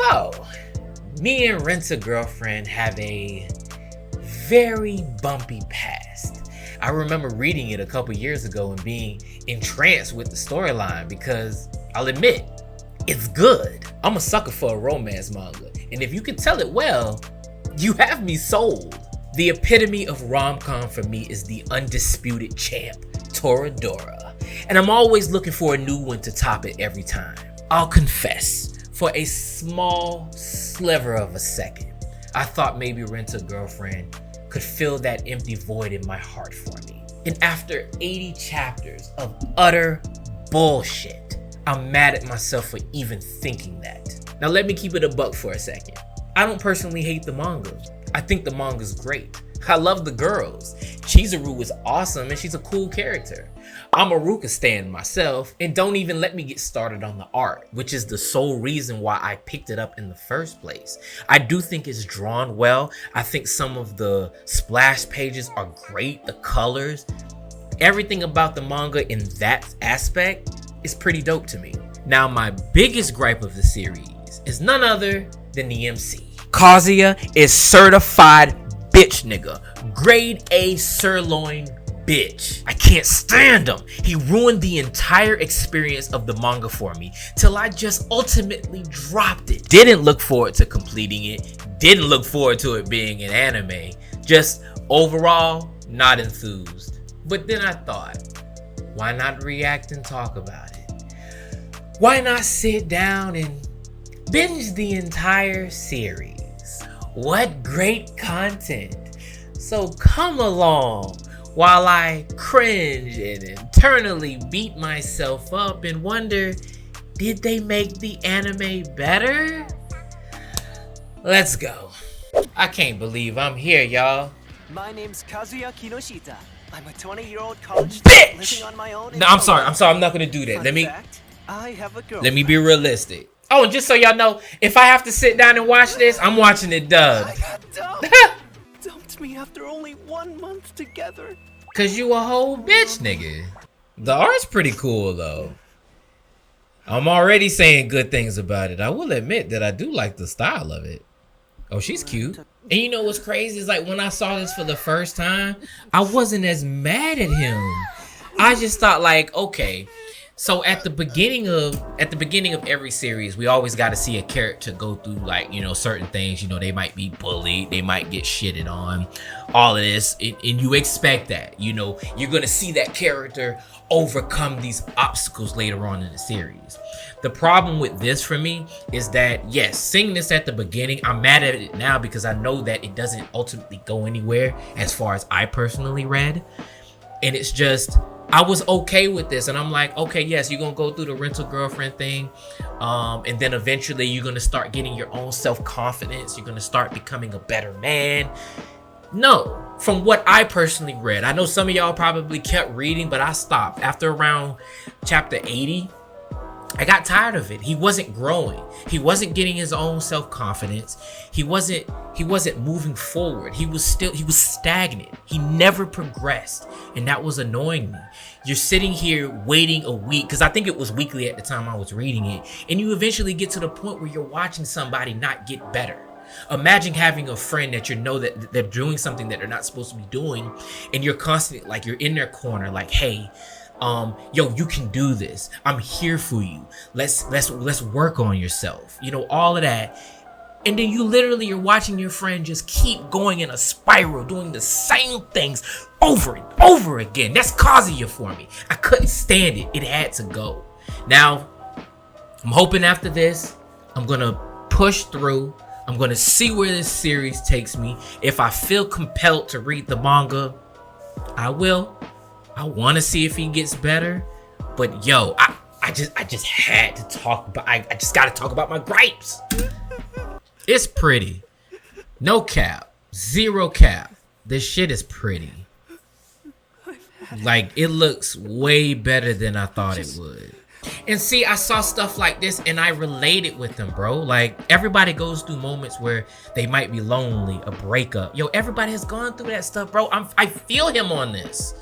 So, me and Rent-A-Girlfriend have a very bumpy past. I remember reading it a couple years ago and being entranced with the storyline because I'll admit, it's good. I'm a sucker for a romance manga, and if you can tell it well, you have me sold. The epitome of rom-com for me is the undisputed champ, Toradora, and I'm always looking for a new one to top it every time. I'll confess, for a small sliver of a second, I thought maybe Rent-A-Girlfriend could fill that empty void in my heart for me. And after 80 chapters of utter bullshit, I'm mad at myself for even thinking that. Now let me keep it a buck for a second. I don't personally hate the manga. I think the manga's great. I love the girls. Chizuru is awesome and she's a cool character. I'm a Ruka stan myself, and don't even let me get started on the art, which is the sole reason why I picked it up in the first place. I do think it's drawn well. I think some of the splash pages are great, the colors. Everything about the manga in that aspect is pretty dope to me. Now my biggest gripe of the series is none other than the MC. KAZUYA is certified bitch nigga. Grade A sirloin bitch. I can't stand him. He ruined the entire experience of the manga for me till I just ultimately dropped it. Didn't look forward to completing it. Didn't look forward to it being an anime. Just overall, not enthused. But then I thought, why not react and talk about it? Why not sit down and binge the entire series? What great content. So come along while I cringe and internally beat myself up and wonder, did they make the anime better? Let's go. I can't believe I'm here, y'all. My name's Kazuya Kinoshita. I'm a 20-year-old college bitch! living on my own. No, I'm sorry, I'm not gonna do that. Let me be realistic. Oh, and just so y'all know, if I have to sit down and watch this, I'm watching it dubbed. I got dumped me after only 1 month together. Cause you a whole bitch, nigga. The art's pretty cool though. I'm already saying good things about it. I will admit that I do like the style of it. Oh, she's cute. And you know what's crazy is like when I saw this for the first time, I wasn't as mad at him. I just thought like, okay, so at the beginning of every series, we always got to see a character go through like, you know, certain things. You know, they might be bullied, they might get shitted on, all of this, and you expect that. You know, you're gonna see that character overcome these obstacles later on in the series. The problem with this for me is that, yes, seeing this at the beginning, I'm mad at it now because I know that it doesn't ultimately go anywhere as far as I personally read, and it's just, I was okay with this, and I'm like, okay, yes, you're gonna go through the Rent-A-Girlfriend thing, and then eventually you're gonna start getting your own self-confidence. You're gonna start becoming a better man. No, from what I personally read, I know some of y'all probably kept reading, but I stopped after around chapter 80. I got tired of it. He wasn't growing. He wasn't getting his own self-confidence. He wasn't moving forward. He was stagnant. He never progressed, and that was annoying me. You're sitting here waiting a week, because I think it was weekly at the time I was reading it, and you eventually get to the point where you're watching somebody not get better. Imagine having a friend that you know that they're doing something that they're not supposed to be doing, and you're constantly like, you're in their corner like, hey, yo, you can do this. I'm here for you. Let's work on yourself. You know, all of that. And then you literally are watching your friend just keep going in a spiral, doing the same things over and over again. That's KAZUYA for me. I couldn't stand it. It had to go. Now, I'm hoping after this, I'm gonna push through. I'm gonna see where this series takes me. If I feel compelled to read the manga, I will. I want to see if he gets better, but yo, I just had to talk about. I just got to talk about my gripes. It's pretty, no cap, zero cap. This shit is pretty. Like, it looks way better than I thought it would. And see, I saw stuff like this and I related with them, bro. Like, everybody goes through moments where they might be lonely, a breakup. Yo, everybody has gone through that stuff, bro. I feel him on this.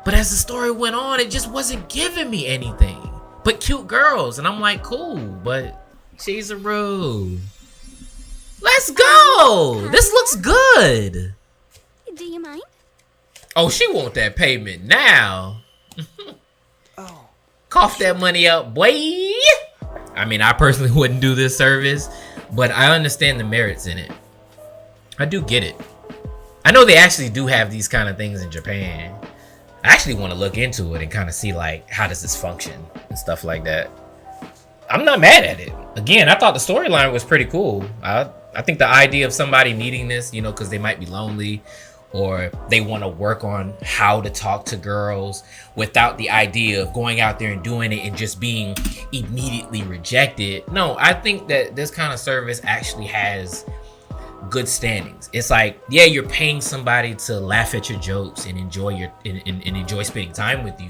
But as the story went on, it just wasn't giving me anything but cute girls. And I'm like, cool, but Chizuru. Let's go. This looks good. Do you mind? Oh, she want that payment now. Oh. Cough that money up, boy. I mean, I personally wouldn't do this service, but I understand the merits in it. I do get it. I know they actually do have these kind of things in Japan. I actually want to look into it and kind of see like how does this function and stuff like that. I'm not mad at it. Again, I thought the storyline was pretty cool. I think the idea of somebody needing this, you know, because they might be lonely or they want to work on how to talk to girls without the idea of going out there and doing it and just being immediately rejected. No, I think that this kind of service actually has good standings. It's like, yeah, you're paying somebody to laugh at your jokes and enjoy and enjoy spending time with you.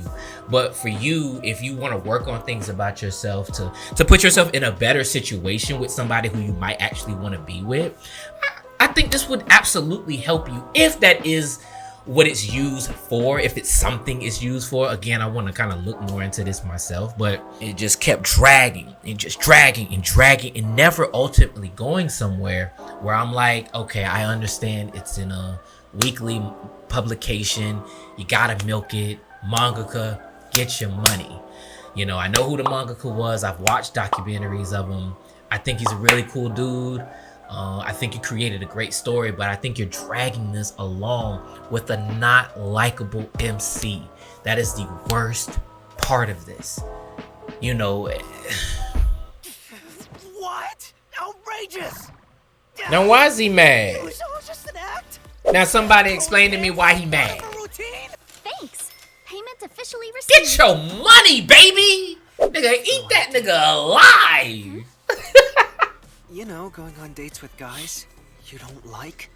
But for you, if you want to work on things about yourself to put yourself in a better situation with somebody who you might actually want to be with, I think this would absolutely help you if that is what it's used for, if it's something it's used for. Again, I want to kind of look more into this myself, but it just kept dragging and just dragging and dragging and never ultimately going somewhere where I'm like, okay, I understand it's in a weekly publication. You gotta milk it. Mangaka, get your money. You know, I know who the mangaka was. I've watched documentaries of him. I think he's a really cool dude. I think you created a great story, but I think you're dragging this along with a not likable MC. That is the worst part of this. You know. What? Outrageous! Now why is he mad? It was all just an act. Now somebody explain to me why he mad. Routine. Thanks. Payment officially received. Get your money, baby! Nigga, eat that nigga alive! You know, going on dates with guys you don't like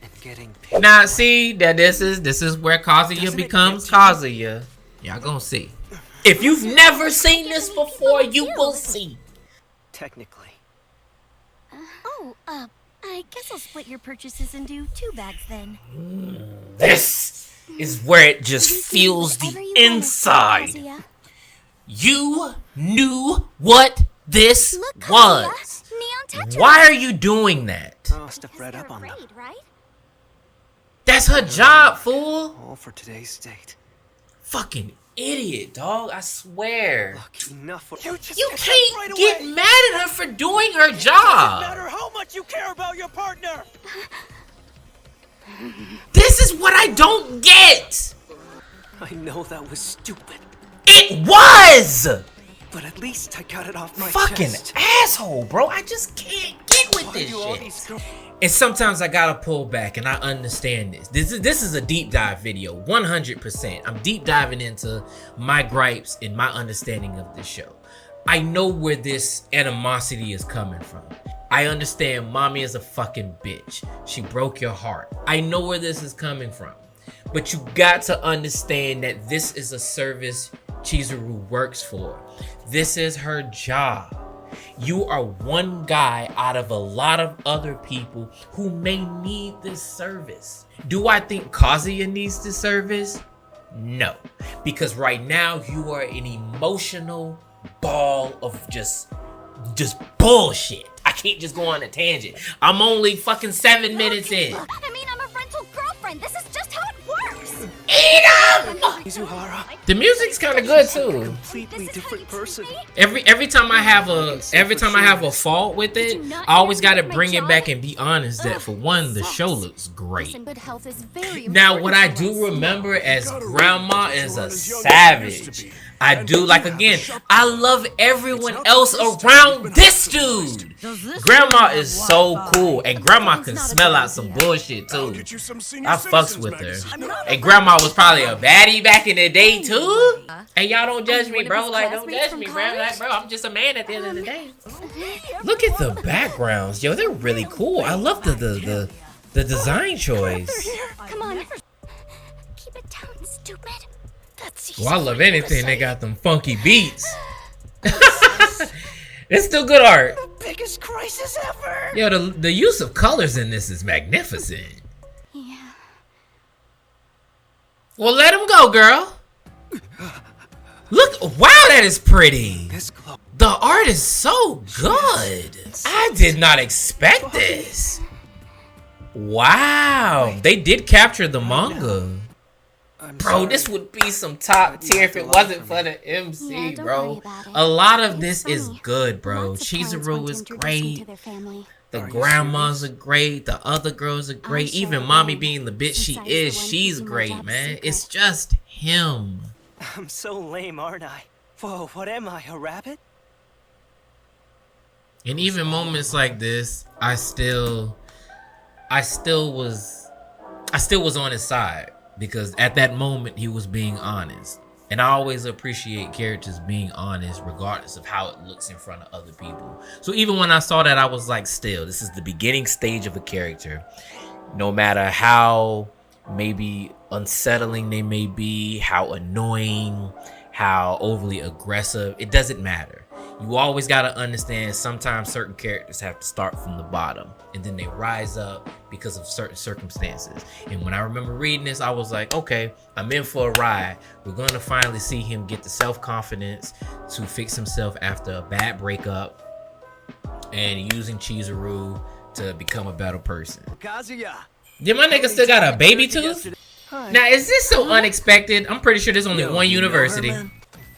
and getting paid. Now see that this is where Kazuya becomes Kazuya. Y'all gonna see. If you've never seen this before, you will see. Technically. I guess I'll split your purchases into 2 bags then. This is where it just feels the inside. Kazuya. You knew what this Look, Kazuya, was. Neon Tetra. Why are you doing that? I must have read You're up on them. afraid, right? That's her job, fool. All for today's date. Fucking idiot, dog. I swear. Look, enough. You just You get can't right get away. mad at her for doing her No job. matter how much you care about your partner. This is what I don't get. I know that was stupid, It was. but at least I got it off my Fucking chest. asshole, bro. I just can't get with Why this do all shit. these girls- And sometimes I gotta pull back, and I understand this. This is a deep dive video, 100%. I'm deep diving into my gripes and my understanding of this show. I know where this animosity is coming from. I understand mommy is a fucking bitch. She broke your heart. I know where this is coming from. But you got to understand that this is a service Chizuru works for. This is her job. You are one guy out of a lot of other people who may need this service. Do I think Kazuya needs this service? No. Because right now you are an emotional ball of just bullshit. I can't just go on a tangent. I'm only fucking 7 minutes in. I mean, I'm a rental girlfriend. This is just how it works. Eat 'em! Izuhara, The music's kind of good too. completely different person. Every time I have a fault with it, I always gotta bring it back and be honest that for one, the show looks great. Listen, good health is very Now, important what I to do us. remember as grandma is a savage. I do, like, again, I love everyone else around this dude. Grandma is so cool, and grandma can smell out some bullshit too. I fucks with her. And grandma was probably a baddie back in the day too. Hey, y'all don't judge me, bro. Like, don't judge me, bro. Like, bro, I'm just a man at the end of the day. Look at the backgrounds, yo. They're really cool. I love the design choice. Come on. Keep it down, stupid. That's Well, I love anything they got them funky beats. It's still good art. Biggest crisis ever. Yo, the use of colors in this is magnificent. Yeah. Well, let him go, girl. Look, wow, that is pretty. This glow. The art is so good. I did not expect this. Wow, they did capture the manga. Bro, this would be some top tier if it wasn't for the MC, bro. A lot of this is good, bro. Chizuru is great. The grandmas are great. The other girls are great. Even mommy being the bitch she is, she's great, man. It's just him. I'm so lame, aren't I? Whoa, what am I, a rabbit? And even moments like this, I still was on his side, because at that moment he was being honest. And I always appreciate characters being honest regardless of how it looks in front of other people. So even when I saw that, I was like, still, this is the beginning stage of a character. No matter how maybe unsettling they may be, how annoying, how overly aggressive, it doesn't matter. You always got to understand sometimes certain characters have to start from the bottom and then they rise up because of certain circumstances. And when I remember reading this, I was like, okay, I'm in for a ride. We're going to finally see him get the self-confidence to fix himself after a bad breakup and using Chizuru to become a better person. KAZUYA. Did my nigga still got a baby tooth? Now, is this so unexpected? I'm pretty sure there's only one university.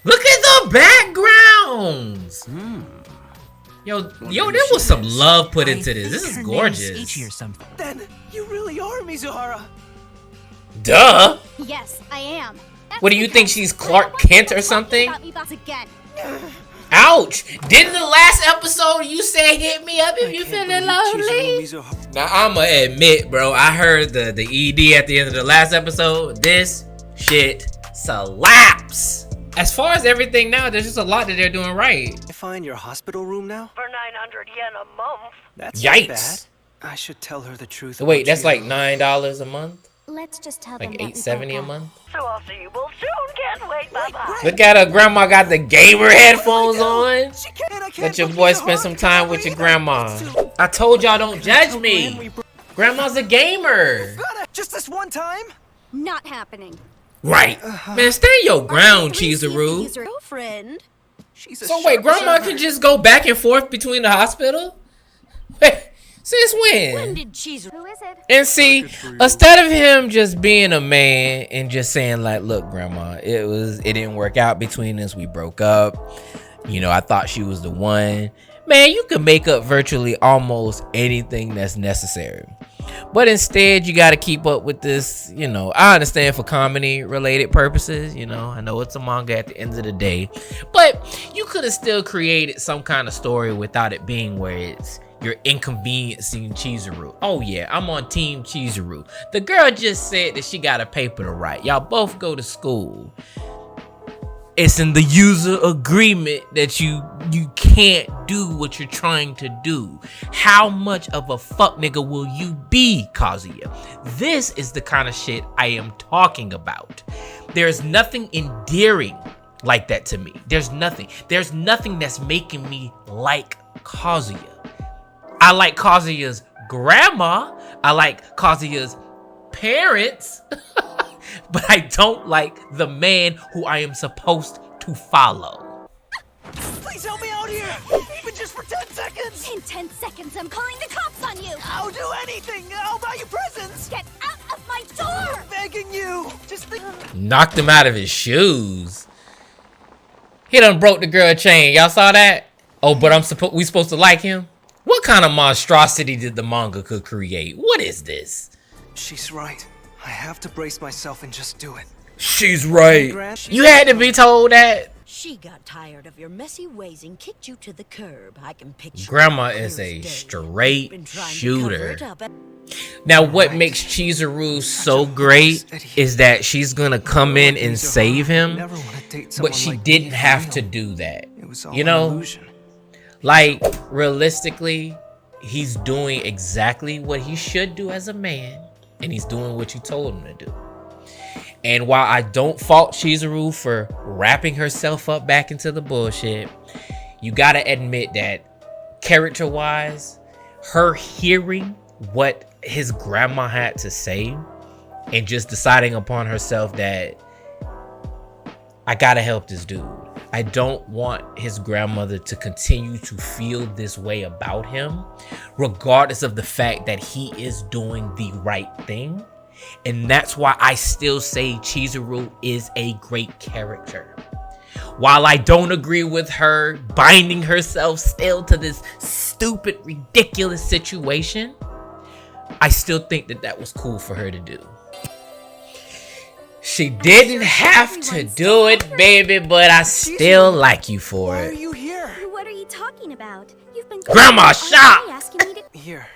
Look at the backgrounds. Yo, there was some love put into this. This is gorgeous. Then you really are Mizuhara. Duh. Yes, I am. What do you think, she's Clark Kent or something? Ouch! Didn't the last episode you said hit me up if you feeling lonely? Now I'ma admit, bro, I heard the ED at the end of the last episode. This shit slaps. As far as everything now, there's just a lot that they're doing right. I find your hospital room now? For 900 yen a month. That's Yikes. not bad. I should tell her the truth. Wait, that's like $9 a month? Let's just tell Like them $8.70 a month? So I'll see you both soon. Can't wait. Bye-bye. Look at her grandma got the gamer headphones on. Let Let your boy spend some time with your grandma. I told y'all don't judge me. Grandma's a gamer. Just this one time? Not happening. Right. Man, stand your ground, Chizuru. Girlfriend. She's a So wait, sharp grandma observer. can just go back and forth between the hospital? Wait, since when? Did Chizuru? Who is it? And see, instead of him just being a man and just saying like, look, grandma, it didn't work out between us. We broke up. You know, I thought she was the one. Man, you can make up virtually almost anything that's necessary. But instead, you got to keep up with this, you know, I understand for comedy related purposes, you know, I know it's a manga at the end of the day, but you could have still created some kind of story without it being where it's you're inconveniencing Chizuru. Oh yeah, I'm on team Chizuru. The girl just said that she got a paper to write. Y'all both go to school. It's in the user agreement that you can't do what you're trying to do. How much of a fuck nigga will you be, Kazuya? This is the kind of shit I am talking about. There's nothing endearing like that to me. There's nothing that's making me like Kazuya. I like Kazuya's grandma. I like Kazuya's parents. But I don't like the man who I am supposed to follow. Please help me out here! Even just for 10 seconds! In 10 seconds, I'm calling the cops on you. I'll do anything! I'll buy you presents! Get out of my door. I'm begging you! Just think... Knocked him out of his shoes. He done broke the girl chain. Y'all saw that? Oh, but we supposed to like him? What kind of monstrosity did the manga create? What is this? She's right. I have to brace myself and just do it. She's right. You had to be told that. She got tired of your messy ways and kicked you to the curb. I can picture. Grandma it is clear a as day. straight Been trying to shooter. cover it up. Now, what makes Chizuru so great is that she's gonna come in and save him, but she didn't have to do that. You know, like realistically, he's doing exactly what he should do as a man, and he's doing what you told him to do. And while I don't fault Chizuru for wrapping herself up back into the bullshit, you gotta admit that character-wise, her hearing what his grandma had to say and just deciding upon herself that I gotta help this dude. I don't want his grandmother to continue to feel this way about him, regardless of the fact that he is doing the right thing. And that's why I still say Chizuru is a great character. While I don't agree with her binding herself still to this stupid, ridiculous situation, I still think that that was cool for her to do. She didn't have to do it, baby, but I still like you for Why are it. you here? What are you talking about? You've been Grandma, shop! asking me to Here.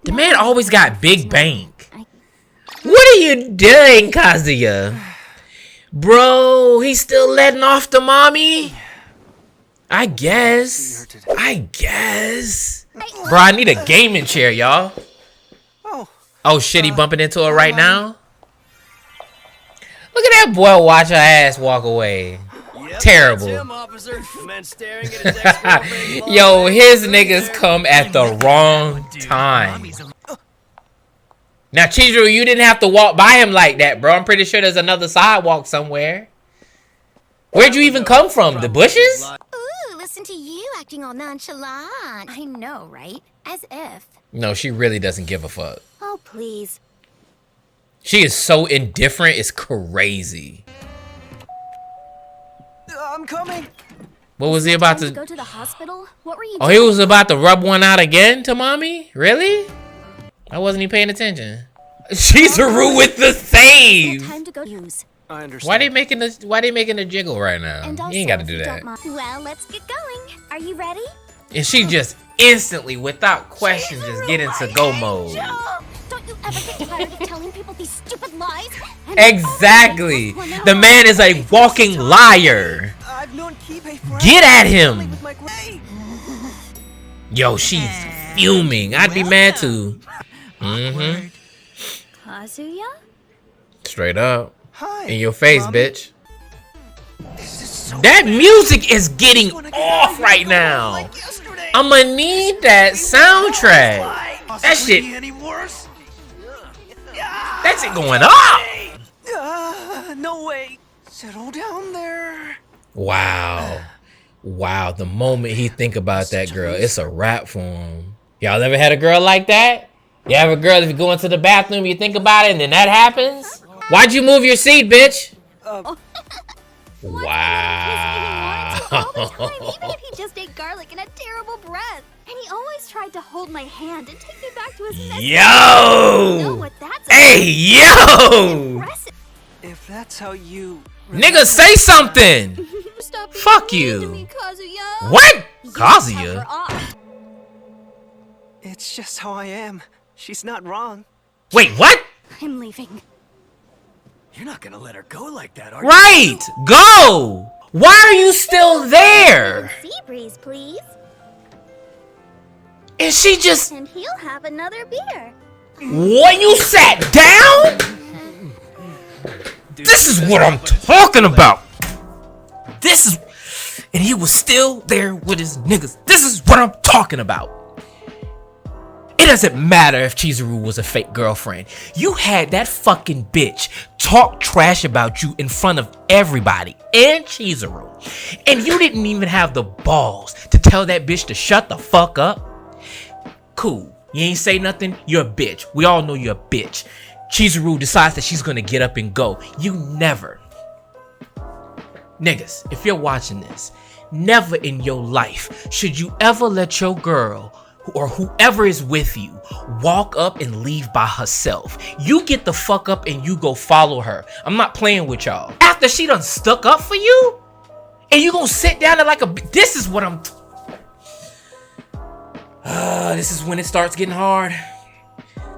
The man always got big bank. What are you doing, Kazuya? Bro, he's still letting off the mommy? I guess. Bro, I need a gaming chair, y'all. Oh shit, he bumping into her right now? Look at that boy watch her ass walk away. Terrible. Yo, his niggas come at the wrong time. Now, Chizuru, you didn't have to walk by him like that, bro. I'm pretty sure there's another sidewalk somewhere. Where'd you even come from? The bushes? Ooh, listen to you acting all nonchalant. I know, right? As if. No, she really doesn't give a fuck. Oh, please. She is so indifferent, it's crazy. I'm coming. What was he about Time to... go to the hospital? What were you Oh, he was about to rub one out again to mommy? Really? I wasn't even paying attention. Chizuru with the save! Time to go use. I understand. Why they making the jiggle right now? And also, You ain't gotta if do you that. don't mind- Well, let's get going. Are you ready? And she just instantly, without question, just get into go mode. Don't you ever get tired of telling people these stupid lies? And Exactly. The man is a walking liar. I've known Kibe forever. Get at him. With my Yo, she's fuming. I'd be mad too. Kazuya? Straight up. Hi. In your face, Mommy. bitch. That music is getting off right now. I'ma need that soundtrack. That shit. That shit going up. No way. Settle down there. Wow. Wow. The moment he think about that girl, it's a wrap for him. Y'all ever had a girl like that? You have a girl, if you go into the bathroom, you think about it, and then that happens? Why'd you move your seat, bitch? Wow. Even if he just ate garlic and had terrible breath. And he always tried to hold my hand and take me back to his nest. You know Yo! what that's Hey, yo! impressive. If that's how you... Nigga, say something! Stop being Fuck mean you. to me, Kazuya. What? You Kazuya? cut her off. It's just how I am. She's not wrong. Wait, what? I'm leaving. You're not gonna let her go like that, are you? Right! Go! Why are you still there? Sea breeze, please. And she just... And he'll have another beer. What? You sat down? This is what I'm talking about. This is... And he was still there with his niggas. This is what I'm talking about. It doesn't matter if Chizuru was a fake girlfriend. You had that fucking bitch talk trash about you in front of everybody and Chizuru. And you didn't even have the balls to tell that bitch to shut the fuck up. Cool. You ain't say nothing. You're a bitch. We all know you're a bitch. Chizuru decides that she's gonna get up and go. You never. Niggas, if you're watching this, never in your life should you ever let your girl or whoever is with you walk up and leave by herself. You get the fuck up and you go follow her. I'm not playing with y'all. After she done stuck up for you, and you gonna sit down there like a... This is what I'm... this is when it starts getting hard.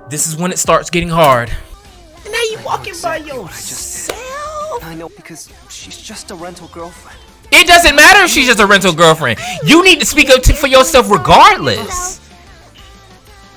This is when it starts getting hard. And now you walking by yourself. I know, because she's just a rental girlfriend. It doesn't matter if she's just a rental girlfriend. You need to speak up for yourself regardless.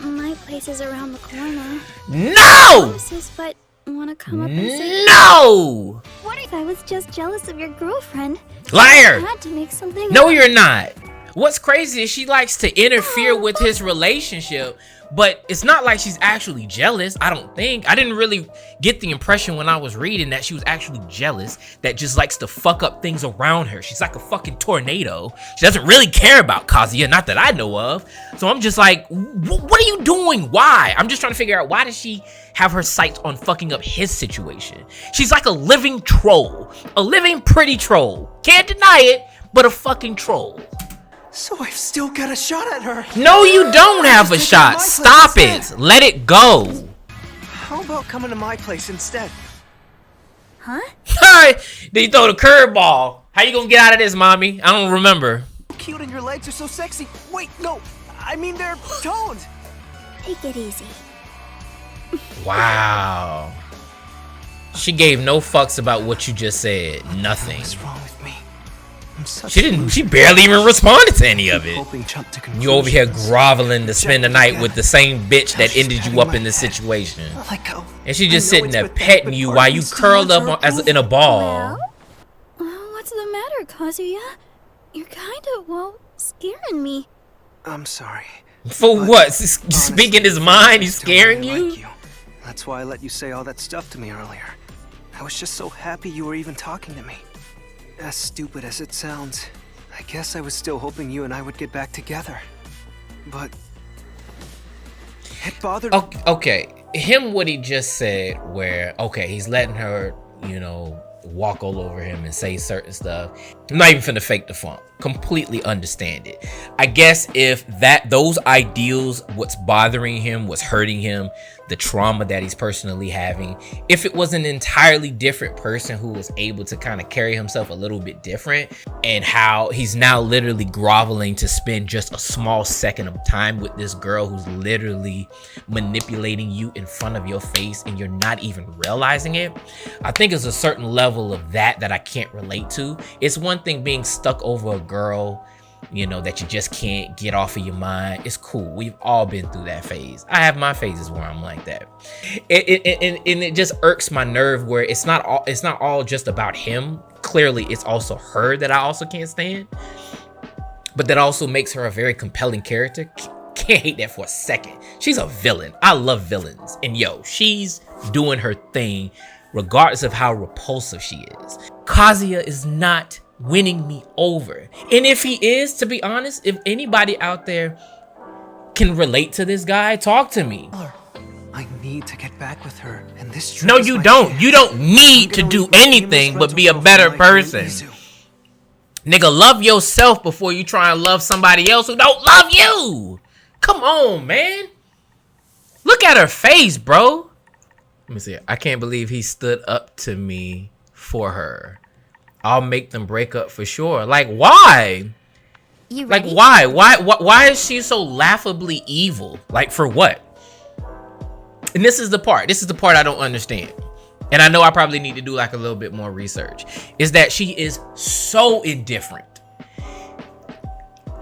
My place is around the corner. No! But wanna come up and say No! What if I was just jealous of your girlfriend? Liar! I had to make something No, you're not. What's crazy is she likes to interfere with his relationship, but it's not like she's actually jealous. I don't think. I didn't really get the impression when I was reading that she was actually jealous, that just likes to fuck up things around her. She's like a fucking tornado. She doesn't really care about Kazuya, not that I know of. So I'm just like, what are you doing? Why? I'm just trying to figure out, why does she have her sights on fucking up his situation? She's like a living troll, a living pretty troll. Can't deny it, but a fucking troll. So I've still got a shot at her. No, you don't have a shot. Stop it. Let it go. How about coming to my place instead? Huh? Alright, then you throw the curveball. How you gonna get out of this, mommy? I don't remember. Cute and your legs are so sexy. Wait, no. I mean, they're toned. Take it easy. Wow. She gave no fucks about what you just said. Nothing. What's wrong with me? I'm such She barely even responded to any of it. hoping Chump to You over here conclusions. groveling to spend the night with the same bitch that ended you up in this situation. Like how And she just I know sitting it's there with them, petting but you part while of you me still curled wants up her as in a ball. What's the matter, Kazuya? You're kinda, scaring me. I'm sorry. For But what? honestly, Speaking his mind? He's I still scaring really you? like That's why I let you say all that stuff to me earlier. I was just so happy you were even talking to me. As stupid as it sounds, I guess I was still hoping you and I would get back together. But it bothered me. Okay, what he just said, where, okay, he's letting her, you know, walk all over him and say certain stuff. I'm not even finna fake the funk. Completely understand it. I guess if those ideals, what's bothering him, what's hurting him, the trauma that he's personally having, if it was an entirely different person who was able to kind of carry himself a little bit different, and how he's now literally groveling to spend just a small second of time with this girl who's literally manipulating you in front of your face and you're not even realizing it, I think it's a certain level of that I can't relate to. It's one thing being stuck over a girl, you know, that you just can't get off of your mind. It's cool. We've all been through that phase. I have my phases where I'm like that. And it just irks my nerve where it's not all just about him. Clearly, it's also her that I also can't stand. But that also makes her a very compelling character. Can't hate that for a second. She's a villain. I love villains. And yo, she's doing her thing regardless of how repulsive she is. Kazuya is not winning me over. And if he is, to be honest, if anybody out there can relate to this guy, talk to me. I need to get back with her, and this trip No, is you my don't. chance. You don't need to I'm do gonna leave my anything famous but be a friends better with girlfriend like person. Izu. Nigga, love yourself before you try and love somebody else who don't love you. Come on, man. Look at her face, bro. Let me see. I can't believe he stood up to me for her. I'll make them break up for sure. Like, why? You Like, ready? why? Why is she so laughably evil? Like, for what? And this is the part I don't understand. And I know I probably need to do like a little bit more research. Is that she is so indifferent.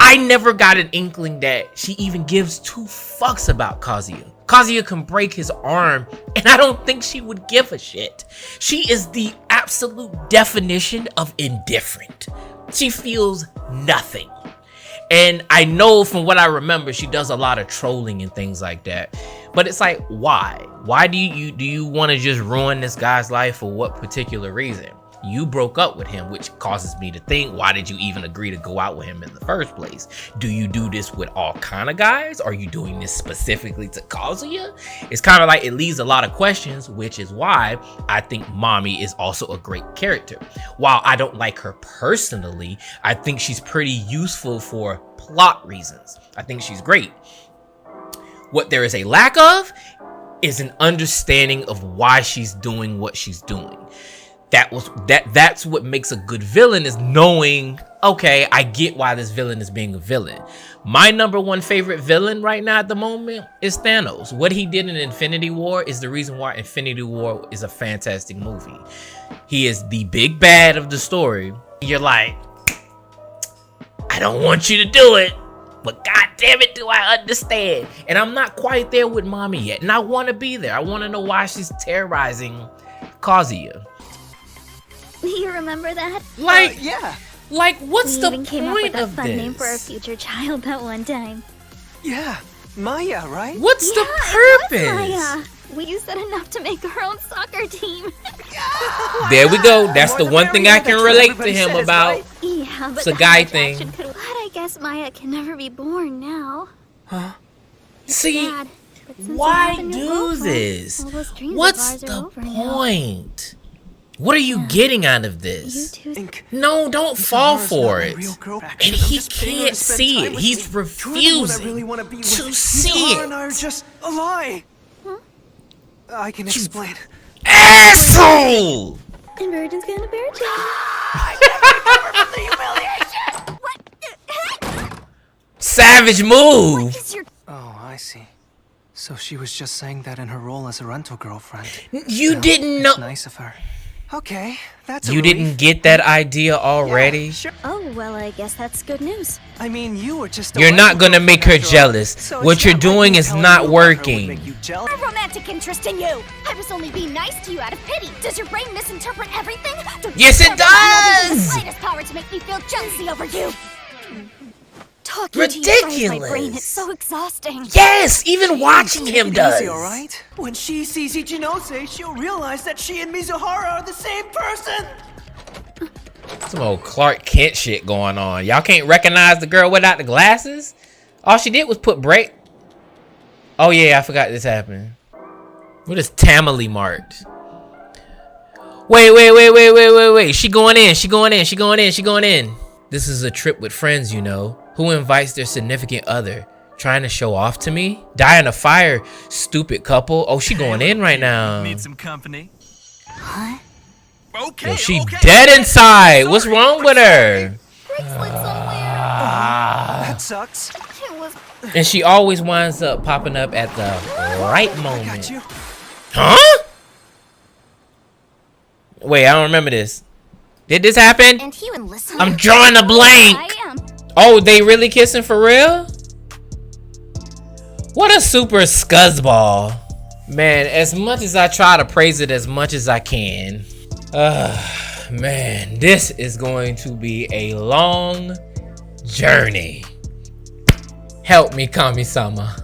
I never got an inkling that she even gives two fucks about Kazuya. Kazuya can break his arm, and I don't think she would give a shit. She is the absolute definition of indifferent. She feels nothing. And I know from what I remember, she does a lot of trolling and things like that. But it's like, why? Why do you want to just ruin this guy's life for what particular reason? You broke up with him, which causes me to think, why did you even agree to go out with him in the first place? Do you do this with all kind of guys? Are you doing this specifically to Kazuya? It's kind of like, it leaves a lot of questions, which is why I think Mommy is also a great character. While I don't like her personally, I think she's pretty useful for plot reasons. I think she's great. What there is a lack of is an understanding of why she's doing what she's doing. That's what makes a good villain, is knowing, okay, I get why this villain is being a villain. My number one favorite villain right now at the moment is Thanos. What he did in Infinity War is the reason why Infinity War is a fantastic movie. He is the big bad of the story. You're like, I don't want you to do it, but god damn it, do I understand. And I'm not quite there with Mommy yet, and I want to be there. I want to know why she's terrorizing Kazuya. You remember that? Like, Yeah. Like, what's We the even came up point with a of fun name for our this? future child that one time. Yeah, Maya, right? What's the It was purpose? Maya. We used that enough to make our own soccer team. There we go. That's More the the one thing merrier, I can that's what relate to everybody him says, about. right? Yeah, but It's a how guy much thing. action But I guess Maya can never be born now. See, Sad. But since you why have a new do girlfriend, this? all those dreams of What's ours are the over now. point? What are you getting out of You this? two. Ink. No, don't fall Laura's for not my it. real girl. And I'm he just paying her can't to spend see time it. with He's me. You're the one I refusing really want to be with. to see Mizuhara and I are it. just a lie. I can explain. Asshole! And Virgin's gonna bear Savage move. Is your Oh, I see. So she was just saying that in her role as a rental girlfriend. You Well, didn't it's know. nice of her. Okay, that's a You relief. didn't get that idea already? Yeah, sure. Oh, well, I guess that's good news. I mean, you were just. A You're not rental gonna girlfriend make her after all. jealous. So What it's you're not like doing me is telling not you about her would working. make you jealous. A romantic interest in you. I was only being nice to you out of pity. Does your brain misinterpret everything? Don't you Yes, it ever think you have even the does! slightest power to make me feel jealousy over you. Talking to you fries my brain. Ridiculous. It's so exhausting. Yes, even watching him does. Easy, all right? When she sees Ichinose, she'll realize that she and Mizuhara are the same person. Some old Clark Kent shit going on. Y'all can't recognize the girl without the glasses? All she did was put break. Oh yeah, I forgot this happened. What is Tamale marked? Wait. She going in. This is a trip with friends, you know. Who invites their significant other? Trying to show off to me? Die in a fire, stupid couple. Oh, she going in right now. Need some company? Huh? Okay. Yo, she okay. dead inside. What's wrong with her? Bracelet somewhere. That sucks. It was. And she always winds up popping up at the right I got moment. you. Huh? Wait, I don't remember this. Did this happen? And he would listen. I'm drawing a blank. I am. Oh, they really kissing for real? What a super scuzzball. Man, as much as I try to praise it as much as I can. Man, this is going to be a long journey. Help me, Kami-sama.